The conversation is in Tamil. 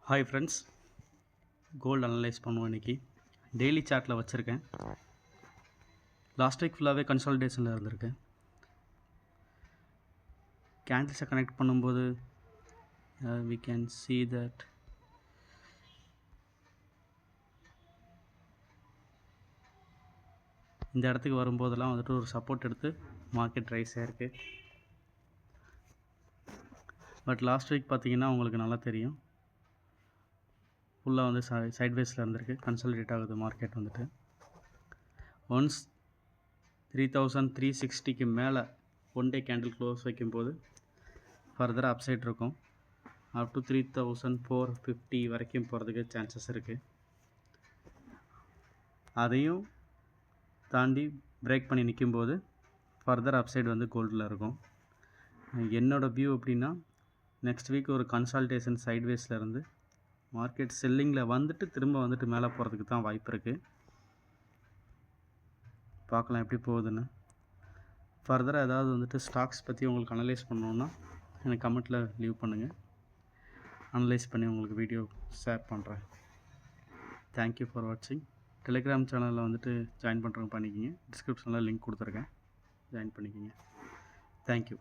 ஹாய் ஃப்ரெண்ட்ஸ், கோல்டு அனலைஸ் பண்ணுவோம் இன்றைக்கி. டெய்லி சார்ட்டில் வச்சுருக்கேன். லாஸ்ட் வீக் ஃபுல்லாகவே கன்சால்டேஷனில் இருந்திருக்கேன். கேண்டில்ஸை கனெக்ட் பண்ணும்போது we can see that இந்த இடத்துக்கு வரும்போதெல்லாம் வந்துட்டு ஒரு சப்போர்ட் எடுத்து மார்க்கெட் ரைஸ் ஆகிருக்கு. பட் லாஸ்ட் வீக் பார்த்திங்கன்னா உங்களுக்கு நல்லா தெரியும், ஃபுல்லாக வந்து சைட்வேஸில் இருந்திருக்கு. கன்சாலிடேட் ஆகுது மார்க்கெட் வந்துட்டு. ஒன்ஸ் 3360க்கு மேலே ஒன் டே கேண்டில் க்ளோஸ் வைக்கும்போது ஃபர்தராக அப்சைட் இருக்கும். அப் டு 3450 வரைக்கும் போகிறதுக்கு சான்சஸ் இருக்குது. அதையும் தாண்டி பிரேக் பண்ணி நிற்கும்போது ஃபர்தர் அப்சைடு வந்து கோல்டில் இருக்கும். என்னோடய வியூ எப்படின்னா, நெக்ஸ்ட் வீக் ஒரு கன்சால்டேஷன் சைட்வேஸில் இருந்து மார்க்கெட் செல்லிங்கில் வந்துட்டு திரும்ப வந்துட்டு மேலே போகிறதுக்கு தான் வாய்ப்பு இருக்குது. பார்க்கலாம் எப்படி போகுதுன்னு. ஃபர்தராக ஏதாவது வந்துட்டு ஸ்டாக்ஸ் பற்றி உங்களுக்கு அனலைஸ் பண்ணணுன்னா எனக்கு கமெண்ட்டில் லீவ் பண்ணுங்கள். அனலைஸ் பண்ணி உங்களுக்கு வீடியோ ஷேர் பண்ணுறேன். தேங்க்யூ ஃபார் வாட்சிங். டெலிகிராம் சேனலில் வந்துட்டு ஜாயின் பண்ணுறவங்க பண்ணிக்கிங்க. டிஸ்கிரிப்ஷனில் லிங்க் கொடுத்துருக்கேன், ஜாயின் பண்ணிக்கிங்க. தேங்க்யூ.